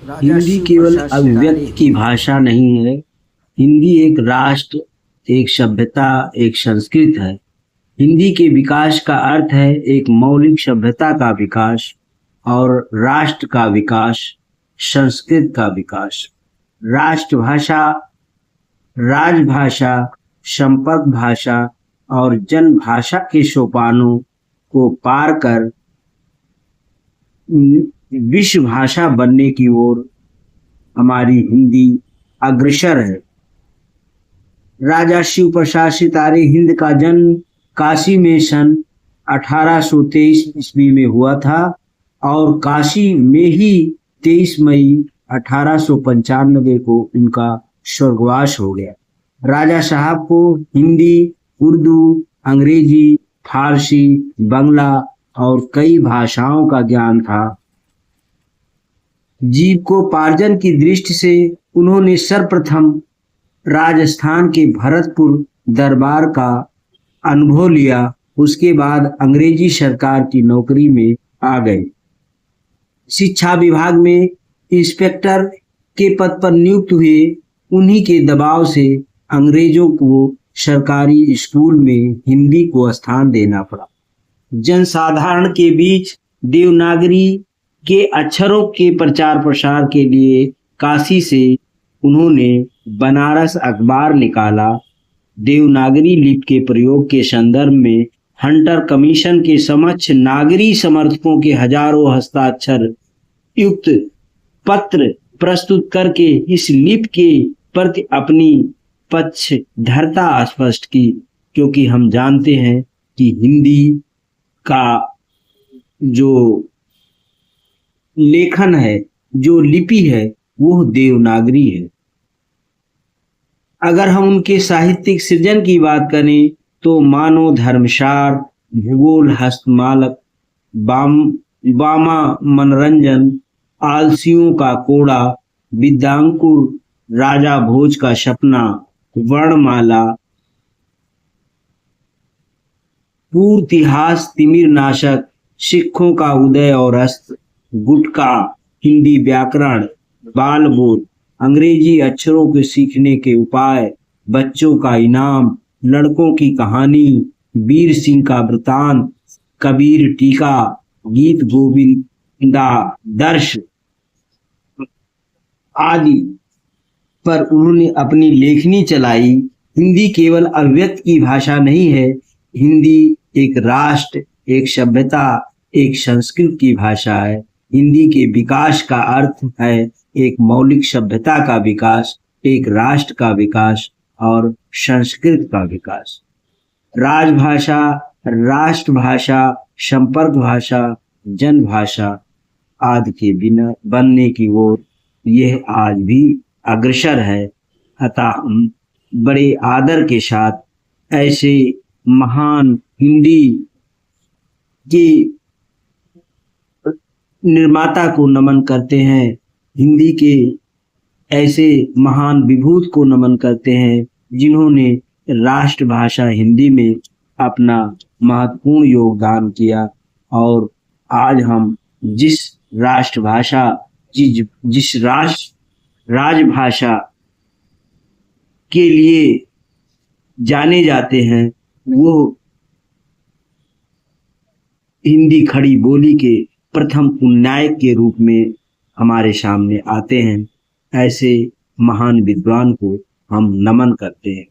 हिंदी केवल अभिव्यक्ति की भाषा नहीं है। हिंदी एक राष्ट्र, एक सभ्यता, एक संस्कृत है। हिंदी के विकास का अर्थ है एक मौलिक सभ्यता का विकास और राष्ट्र का विकास, संस्कृत का विकास। राष्ट्रभाषा, राजभाषा, संपर्क भाषा और जनभाषा के सोपानों को पार कर विश्व भाषा बनने की ओर हमारी हिंदी अग्रसर है। राजा शिव प्रसाद सितारे हिंद का जन्म काशी में सन 1823 ईस्वी में हुआ था और काशी में ही 23 मई 1895 को उनका स्वर्गवास हो गया। राजा साहब को हिंदी, उर्दू, अंग्रेजी, फारसी, बंगला और कई भाषाओं का ज्ञान था। जीविकोपार्जन की दृष्टि से उन्होंने सर्वप्रथम राजस्थान के भरतपुर दरबार का अनुभव लिया। उसके बाद अंग्रेजी सरकार की नौकरी में आ गए। शिक्षा विभाग में इंस्पेक्टर के पद पर नियुक्त हुए। उन्हीं के दबाव से अंग्रेजों को सरकारी स्कूल में हिंदी को स्थान देना पड़ा। जनसाधारण के बीच देवनागरी के अक्षरों के प्रचार प्रसार के लिए काशी से उन्होंने बनारस अखबार निकाला। देवनागरी लिपि के प्रयोग के संदर्भ में हंटर कमीशन के समक्ष नागरी समर्थकों के हजारों हस्ताक्षर युक्त पत्र प्रस्तुत करके इस लिपि के प्रति अपनी पक्षधरता स्पष्ट की, क्योंकि हम जानते हैं कि हिंदी का जो लेखन है, जो लिपि है, वो देवनागरी है। अगर हम उनके साहित्यिक सृजन की बात करें तो मानो धर्मसार, भूगोल हस्तमालक, बामा मनोरंजन, आलसियों का कोड़ा, विद्यांकुर, राजा भोज का सपना, वर्णमाला, पूर्तिहास, तिमिर नाशक, सिखों का उदय और अस्त, गुटका, हिंदी व्याकरण, बालबोध, अंग्रेजी अक्षरों के सीखने के उपाय, बच्चों का इनाम, लड़कों की कहानी, वीर सिंह का वृतांत, कबीर टीका, गीत गोविंदा दर्श आदि पर उन्होंने अपनी लेखनी चलाई। हिंदी केवल अभिव्यक्ति की भाषा नहीं है। हिंदी एक राष्ट्र, एक सभ्यता, एक संस्कृत की भाषा है। हिंदी के विकास का अर्थ है एक मौलिक सभ्यता का विकास, एक राष्ट्र का विकास और संस्कृत का विकास। राजभाषा, राष्ट्रभाषा, संपर्क भाषा, जनभाषा आदि के बिना बनने की ओर यह आज भी अग्रसर है। अतः हम बड़े आदर के साथ ऐसे महान हिंदी के निर्माता को नमन करते हैं, हिंदी के ऐसे महान विभूत को नमन करते हैं जिन्होंने राष्ट्रभाषा हिंदी में अपना महत्वपूर्ण योगदान किया। और आज हम जिस राष्ट्रभाषा, जिस राजभाषा के लिए जाने जाते हैं, वो हिंदी खड़ी बोली के प्रथम उन्नायक के रूप में हमारे सामने आते हैं। ऐसे महान विद्वान को हम नमन करते हैं।